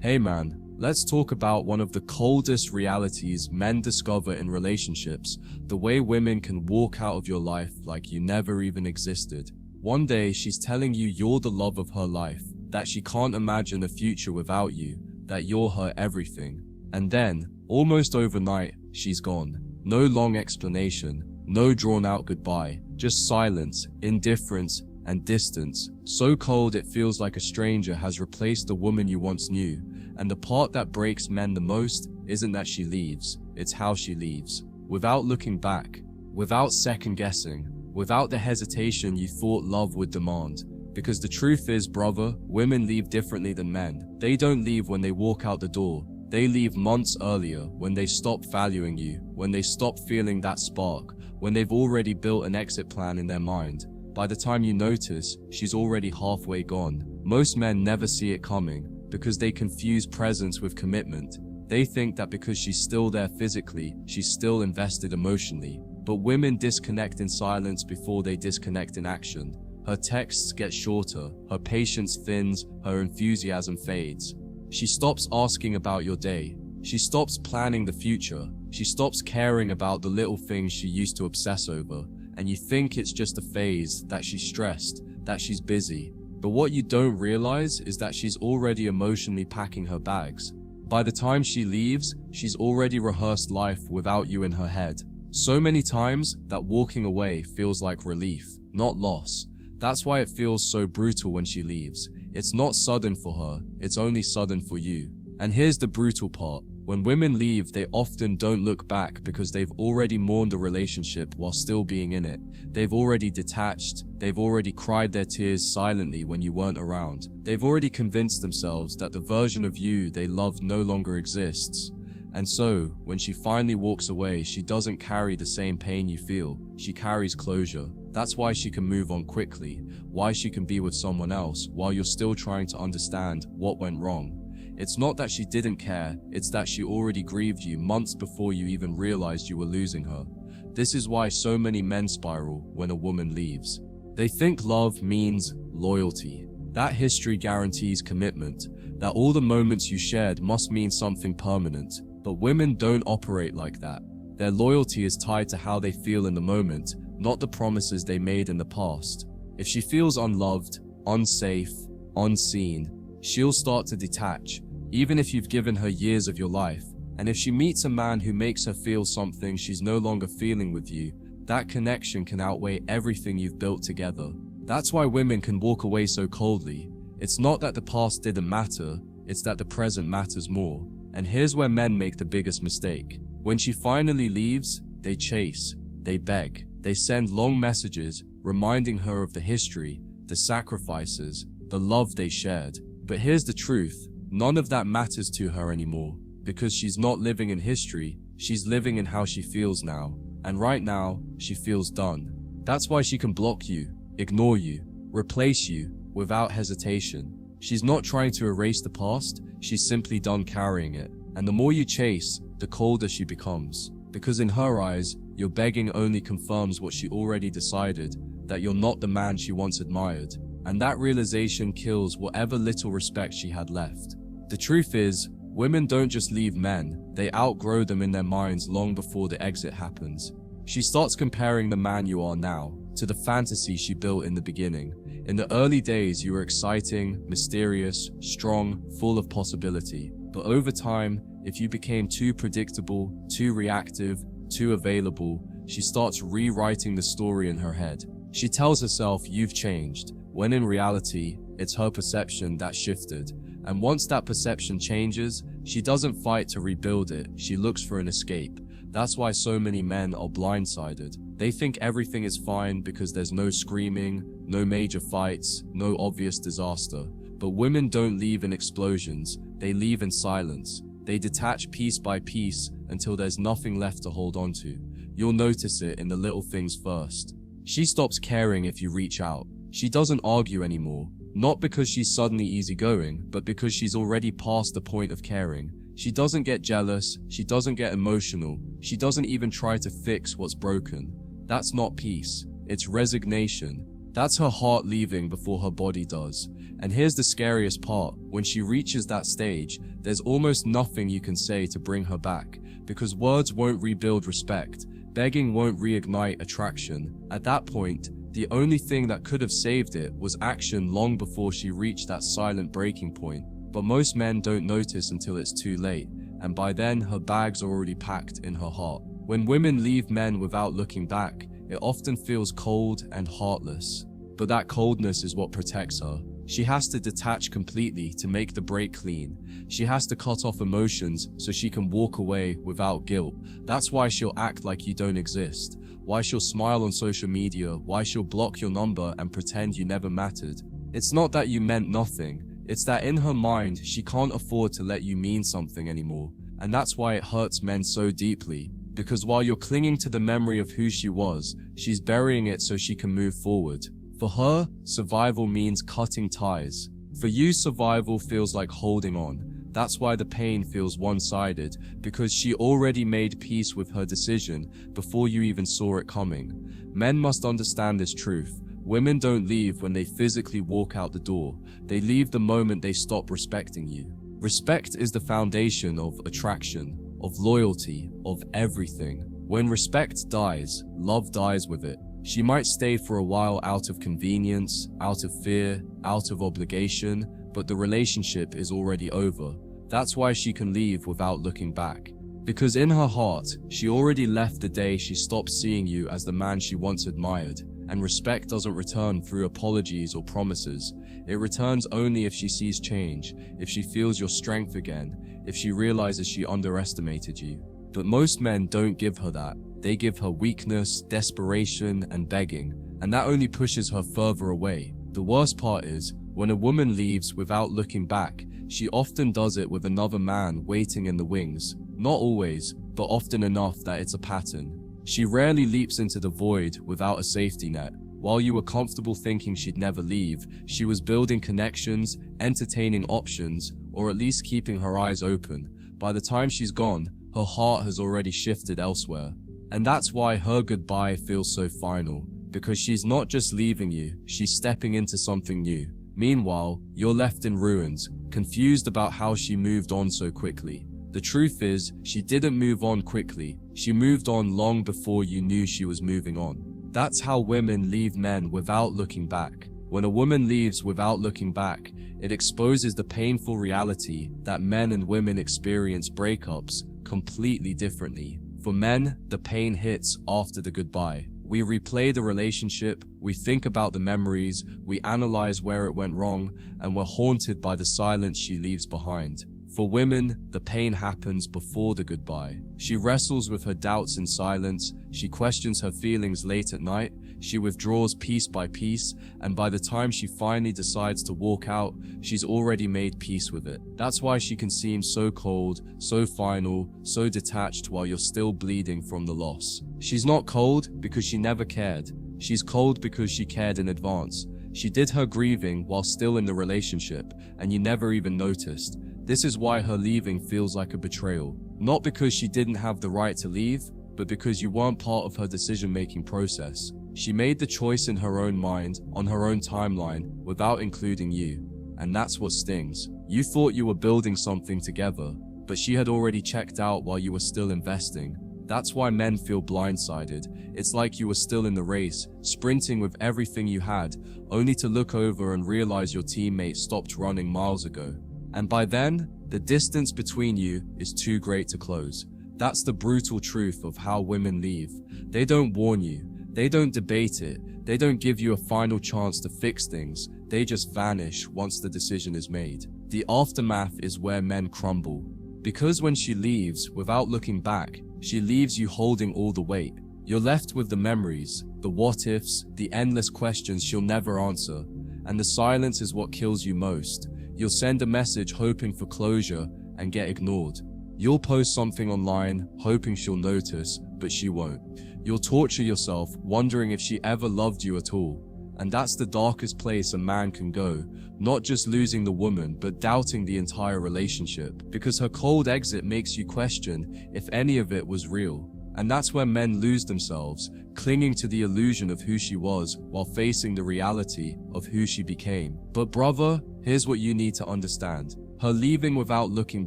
Hey man, let's talk about one of the coldest realities men discover in relationships, the way women can walk out of your life like you never even existed. One day she's telling you you're the love of her life, that she can't imagine a future without you, that you're her everything. And then, almost overnight, she's gone. No long explanation, no drawn-out goodbye, just silence, indifference, and distance, so cold it feels like a stranger has replaced the woman you once knew. And the part that breaks men the most isn't that she leaves, it's how she leaves. Without looking back, without second-guessing, without the hesitation you thought love would demand. Because the truth is, brother, women leave differently than men. They don't leave when they walk out the door. They leave months earlier, when they stop valuing you, when they stop feeling that spark, when they've already built an exit plan in their mind. By the time you notice, she's already halfway gone. Most men never see it coming, because they confuse presence with commitment. They think that because she's still there physically, she's still invested emotionally. But women disconnect in silence before they disconnect in action. Her texts get shorter, her patience thins, her enthusiasm fades. She stops asking about your day. She stops planning the future. She stops caring about the little things she used to obsess over. And you think it's just a phase, that she's stressed, that she's busy. But what you don't realize is that she's already emotionally packing her bags. By the time she leaves, she's already rehearsed life without you in her head. So many times that walking away feels like relief, not loss. That's why it feels so brutal when she leaves. It's not sudden for her, it's only sudden for you. And here's the brutal part. When women leave, they often don't look back because they've already mourned the relationship while still being in it. They've already detached. They've already cried their tears silently when you weren't around. They've already convinced themselves that the version of you they loved no longer exists. And so, when she finally walks away, she doesn't carry the same pain you feel. She carries closure. That's why she can move on quickly, why she can be with someone else while you're still trying to understand what went wrong. It's not that she didn't care, it's that she already grieved you months before you even realized you were losing her. This is why so many men spiral when a woman leaves. They think love means loyalty. That history guarantees commitment, that all the moments you shared must mean something permanent. But women don't operate like that. Their loyalty is tied to how they feel in the moment, not the promises they made in the past. If she feels unloved, unsafe, unseen, she'll start to detach, even if you've given her years of your life. And if she meets a man who makes her feel something she's no longer feeling with you, that connection can outweigh everything you've built together. That's why women can walk away so coldly. It's not that the past didn't matter, it's that the present matters more. And here's where men make the biggest mistake. When she finally leaves, they chase, they beg, they send long messages reminding her of the history, the sacrifices, the love they shared. But here's the truth, none of that matters to her anymore, because she's not living in history, she's living in how she feels now. And right now, she feels done. That's why she can block you, ignore you, replace you, without hesitation. She's not trying to erase the past, she's simply done carrying it. And the more you chase, the colder she becomes. Because in her eyes, your begging only confirms what she already decided, that you're not the man she once admired. And that realization kills whatever little respect she had left. The truth is, women don't just leave men, they outgrow them in their minds long before the exit happens. She starts comparing the man you are now to the fantasy she built in the beginning. In the early days, you were exciting, mysterious, strong, full of possibility. But over time, if you became too predictable, too reactive, too available, she starts rewriting the story in her head. She tells herself you've changed, when in reality, it's her perception that shifted. And once that perception changes, she doesn't fight to rebuild it, she looks for an escape. That's why so many men are blindsided. They think everything is fine because there's no screaming, no major fights, no obvious disaster. But women don't leave in explosions, they leave in silence. They detach piece by piece until there's nothing left to hold on to. You'll notice it in the little things first. She stops caring if you reach out. She doesn't argue anymore, not because she's suddenly easygoing, but because she's already past the point of caring. She doesn't get jealous, she doesn't get emotional, she doesn't even try to fix what's broken. That's not peace, it's resignation. That's her heart leaving before her body does. And here's the scariest part. When she reaches that stage, there's almost nothing you can say to bring her back, because words won't rebuild respect, begging won't reignite attraction. At that point, the only thing that could have saved it was action long before she reached that silent breaking point. But most men don't notice until it's too late, and by then her bags are already packed in her heart. When women leave men without looking back, it often feels cold and heartless. But that coldness is what protects her. She has to detach completely to make the break clean. She has to cut off emotions so she can walk away without guilt. That's why she'll act like you don't exist, why she'll smile on social media, why she'll block your number and pretend you never mattered. It's not that you meant nothing, it's that in her mind she can't afford to let you mean something anymore. And that's why it hurts men so deeply, because while you're clinging to the memory of who she was, she's burying it so she can move forward. For her, survival means cutting ties. For you, survival feels like holding on. That's why the pain feels one-sided, because she already made peace with her decision before you even saw it coming. Men must understand this truth. Women don't leave when they physically walk out the door. They leave the moment they stop respecting you. Respect is the foundation of attraction, of loyalty, of everything. When respect dies, love dies with it. She might stay for a while out of convenience, out of fear, out of obligation, but the relationship is already over. That's why she can leave without looking back. Because in her heart, she already left the day she stopped seeing you as the man she once admired. And respect doesn't return through apologies or promises. It returns only if she sees change, if she feels your strength again, if she realizes she underestimated you. But most men don't give her that. They give her weakness, desperation, and begging, and that only pushes her further away. The worst part is, when a woman leaves without looking back, she often does it with another man waiting in the wings. Not always, but often enough that it's a pattern. She rarely leaps into the void without a safety net. While you were comfortable thinking she'd never leave, she was building connections, entertaining options, or at least keeping her eyes open. By the time she's gone, her heart has already shifted elsewhere. And that's why her goodbye feels so final, because she's not just leaving you, she's stepping into something new. Meanwhile, you're left in ruins, confused about how she moved on so quickly. The truth is, she didn't move on quickly, she moved on long before you knew she was moving on. That's how women leave men without looking back. When a woman leaves without looking back, it exposes the painful reality that men and women experience breakups completely differently. For men, the pain hits after the goodbye. We replay the relationship, we think about the memories, we analyze where it went wrong, and we're haunted by the silence she leaves behind. For women, the pain happens before the goodbye. She wrestles with her doubts in silence, she questions her feelings late at night, she withdraws piece by piece, and by the time she finally decides to walk out, she's already made peace with it. That's why she can seem so cold, so final, so detached while you're still bleeding from the loss. She's not cold because she never cared. She's cold because she cared in advance. She did her grieving while still in the relationship, and you never even noticed. This is why her leaving feels like a betrayal. Not because she didn't have the right to leave, but because you weren't part of her decision-making process. She made the choice in her own mind, on her own timeline, without including you. And that's what stings. You thought you were building something together, but she had already checked out while you were still investing. That's why men feel blindsided. It's like you were still in the race, sprinting with everything you had, only to look over and realize your teammate stopped running miles ago. And by then, the distance between you is too great to close. That's the brutal truth of how women leave. They don't warn you. They don't debate it. They don't give you a final chance to fix things. They just vanish once the decision is made. The aftermath is where men crumble. Because when she leaves, without looking back, she leaves you holding all the weight. You're left with the memories, the what-ifs, the endless questions she'll never answer. And the silence is what kills you most. You'll send a message hoping for closure and get ignored. You'll post something online, hoping she'll notice, but she won't. You'll torture yourself, wondering if she ever loved you at all. And that's the darkest place a man can go, not just losing the woman, but doubting the entire relationship, because her cold exit makes you question if any of it was real. And that's where men lose themselves, clinging to the illusion of who she was while facing the reality of who she became. But brother, here's what you need to understand. Her leaving without looking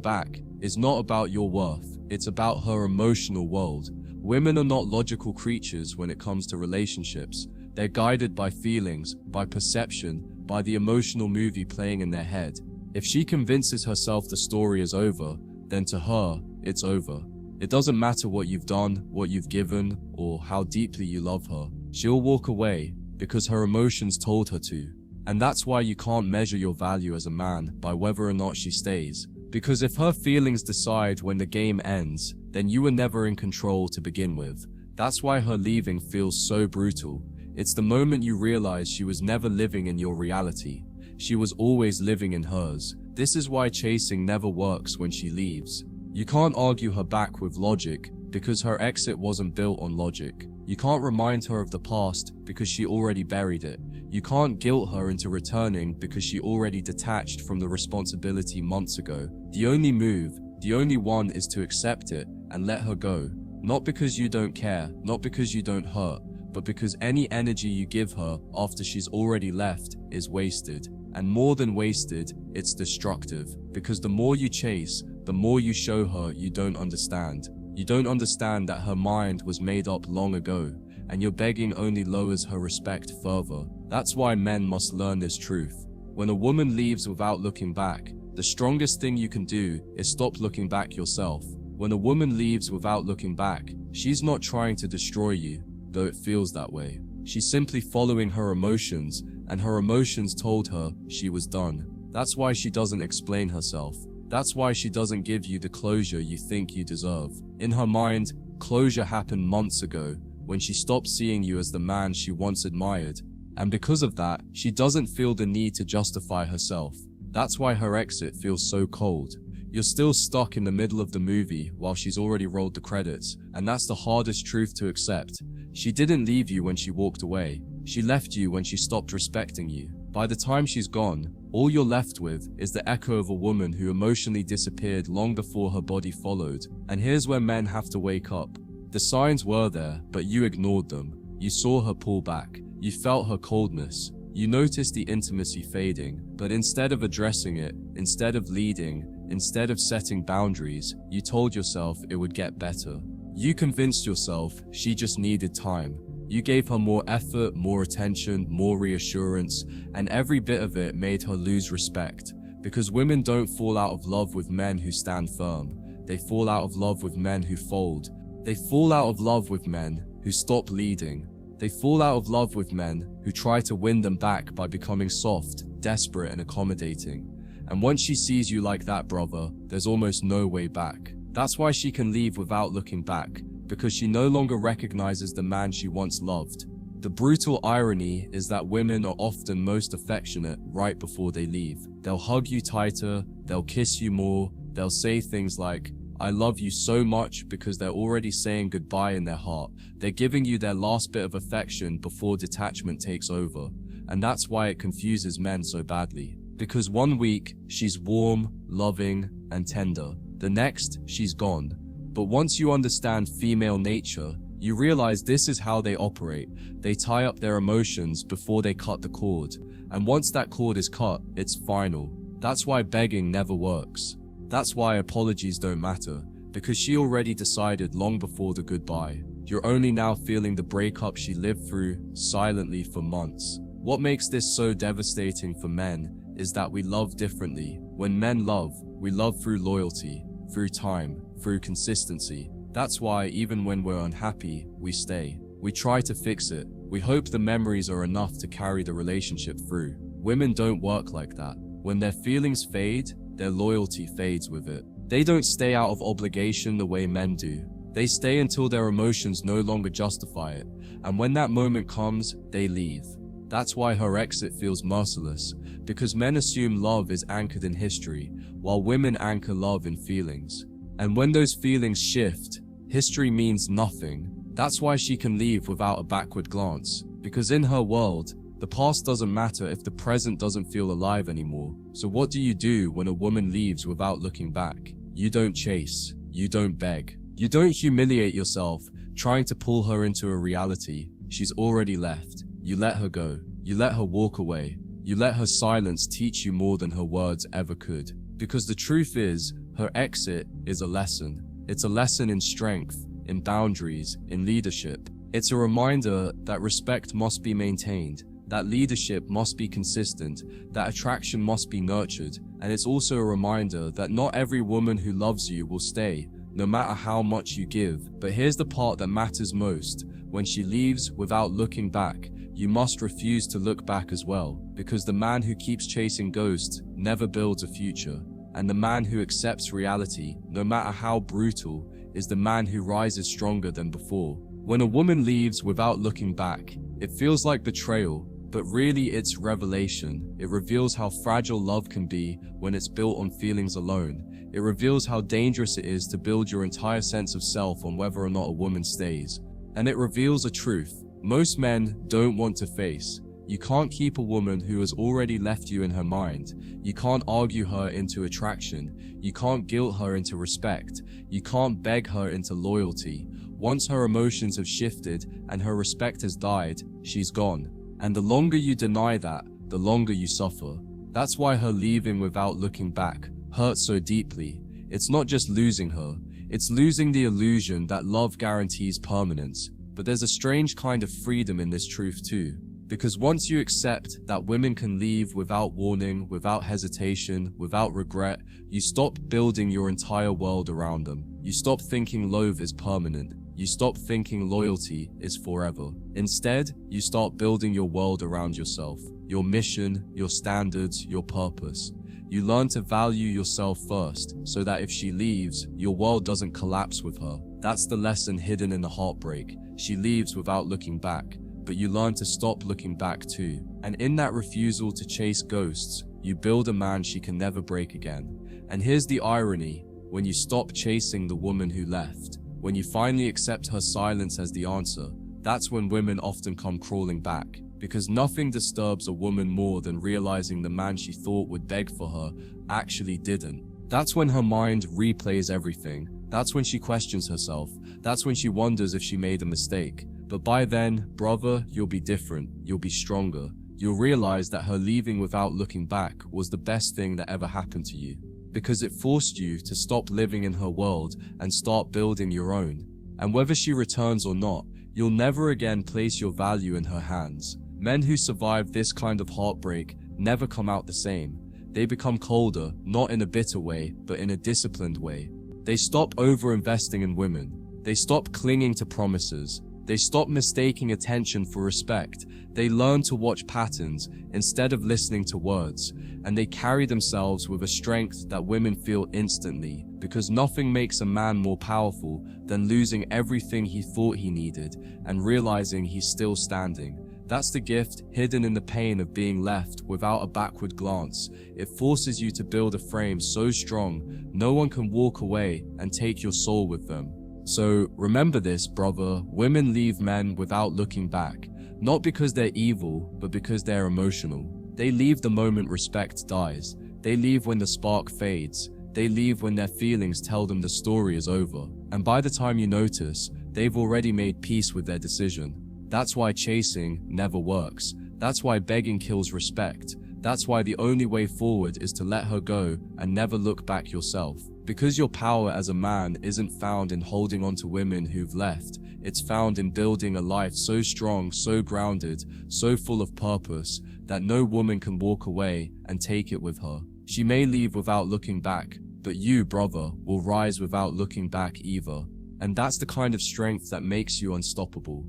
back is not about your worth, it's about her emotional world. Women are not logical creatures when it comes to relationships. They're guided by feelings, by perception, by the emotional movie playing in their head. If she convinces herself the story is over, then to her, it's over. It doesn't matter what you've done, what you've given, or how deeply you love her. She'll walk away because her emotions told her to. And that's why you can't measure your value as a man by whether or not she stays. Because if her feelings decide when the game ends, then you were never in control to begin with. That's why her leaving feels so brutal. It's the moment you realize she was never living in your reality. She was always living in hers. This is why chasing never works when she leaves. You can't argue her back with logic because her exit wasn't built on logic. You can't remind her of the past because she already buried it. You can't guilt her into returning because she already detached from the responsibility months ago. The only move, the only one, is to accept it and let her go. Not because you don't care, not because you don't hurt, but because any energy you give her after she's already left is wasted. And more than wasted, it's destructive. Because the more you chase, the more you show her you don't understand. You don't understand that her mind was made up long ago, and your begging only lowers her respect further. That's why men must learn this truth. When a woman leaves without looking back, the strongest thing you can do is stop looking back yourself. When a woman leaves without looking back, she's not trying to destroy you, though it feels that way. She's simply following her emotions, and her emotions told her she was done. That's why she doesn't explain herself. That's why she doesn't give you the closure you think you deserve. In her mind, closure happened months ago, when she stopped seeing you as the man she once admired. And because of that, she doesn't feel the need to justify herself. That's why her exit feels so cold. You're still stuck in the middle of the movie while she's already rolled the credits, and that's the hardest truth to accept. She didn't leave you when she walked away. She left you when she stopped respecting you. By the time she's gone, all you're left with is the echo of a woman who emotionally disappeared long before her body followed. And here's where men have to wake up. The signs were there, but you ignored them. You saw her pull back. You felt her coldness. You noticed the intimacy fading, but instead of addressing it, instead of leading, instead of setting boundaries, you told yourself it would get better. You convinced yourself she just needed time. You gave her more effort, more attention, more reassurance, and every bit of it made her lose respect. Because women don't fall out of love with men who stand firm. They fall out of love with men who fold. They fall out of love with men who stop leading. They fall out of love with men who try to win them back by becoming soft, desperate, and accommodating. And once she sees you like that, brother, there's almost no way back. That's why she can leave without looking back, because she no longer recognizes the man she once loved. The brutal irony is that women are often most affectionate right before they leave. They'll hug you tighter, they'll kiss you more, they'll say things like, "I love you so much," because they're already saying goodbye in their heart. They're giving you their last bit of affection before detachment takes over. And that's why it confuses men so badly. Because one week, she's warm, loving, and tender. The next, she's gone. But once you understand female nature, you realize this is how they operate. They tie up their emotions before they cut the cord. And once that cord is cut, it's final. That's why begging never works. That's why apologies don't matter. Because she already decided long before the goodbye. You're only now feeling the breakup she lived through silently for months. What makes this so devastating for men is that we love differently. When men love, we love through loyalty, through time, through consistency. That's why even when we're unhappy, we stay. We try to fix it. We hope the memories are enough to carry the relationship through. Women don't work like that. When their feelings fade, their loyalty fades with it. They don't stay out of obligation the way men do. They stay until their emotions no longer justify it. And when that moment comes, they leave. That's why her exit feels merciless, because men assume love is anchored in history, while women anchor love in feelings. And when those feelings shift, history means nothing. That's why she can leave without a backward glance, because in her world, the past doesn't matter if the present doesn't feel alive anymore. So what do you do when a woman leaves without looking back? You don't chase. You don't beg. You don't humiliate yourself trying to pull her into a reality she's already left. You let her go. You let her walk away. You let her silence teach you more than her words ever could. Because the truth is, her exit is a lesson. It's a lesson in strength, in boundaries, in leadership. It's a reminder that respect must be maintained, that leadership must be consistent, that attraction must be nurtured, and it's also a reminder that not every woman who loves you will stay, no matter how much you give. But here's the part that matters most. When she leaves without looking back, you must refuse to look back as well, because the man who keeps chasing ghosts never builds a future, and the man who accepts reality, no matter how brutal, is the man who rises stronger than before. When a woman leaves without looking back, it feels like betrayal, but really it's revelation. It reveals how fragile love can be when it's built on feelings alone. It reveals how dangerous it is to build your entire sense of self on whether or not a woman stays. And it reveals a truth most men don't want to face. You can't keep a woman who has already left you in her mind. You can't argue her into attraction. You can't guilt her into respect. You can't beg her into loyalty. Once her emotions have shifted and her respect has died, she's gone. And the longer you deny that, the longer you suffer. That's why her leaving without looking back hurts so deeply. It's not just losing her, it's losing the illusion that love guarantees permanence. But there's a strange kind of freedom in this truth too. Because once you accept that women can leave without warning, without hesitation, without regret, you stop building your entire world around them. You stop thinking love is permanent. You stop thinking loyalty is forever. Instead, you start building your world around yourself, your mission, your standards, your purpose. You learn to value yourself first, so that if she leaves, your world doesn't collapse with her. That's the lesson hidden in the heartbreak. She leaves without looking back, but you learn to stop looking back too. And in that refusal to chase ghosts, you build a man she can never break again. And here's the irony: when you stop chasing the woman who left, when you finally accept her silence as the answer, that's when women often come crawling back. Because nothing disturbs a woman more than realizing the man she thought would beg for her actually didn't. That's when her mind replays everything. That's when she questions herself. That's when she wonders if she made a mistake. But by then, brother, you'll be different. You'll be stronger. You'll realize that her leaving without looking back was the best thing that ever happened to you. Because it forced you to stop living in her world and start building your own. And whether she returns or not, you'll never again place your value in her hands. Men who survive this kind of heartbreak never come out the same. They become colder, not in a bitter way, but in a disciplined way. They stop over-investing in women. They stop clinging to promises. They stop mistaking attention for respect. They learn to watch patterns instead of listening to words. And they carry themselves with a strength that women feel instantly, because nothing makes a man more powerful than losing everything he thought he needed and realizing he's still standing. That's the gift hidden in the pain of being left without a backward glance. It forces you to build a frame so strong, no one can walk away and take your soul with them. So remember this, brother: women leave men without looking back, not because they're evil, but because they're emotional. They leave the moment respect dies. They leave when the spark fades. They leave when their feelings tell them the story is over. And by the time you notice, they've already made peace with their decision. That's why chasing never works. That's why begging kills respect. That's why the only way forward is to let her go and never look back yourself. Because your power as a man isn't found in holding on to women who've left. It's found in building a life so strong, so grounded, so full of purpose, that no woman can walk away and take it with her. She may leave without looking back, but you, brother, will rise without looking back either. And that's the kind of strength that makes you unstoppable.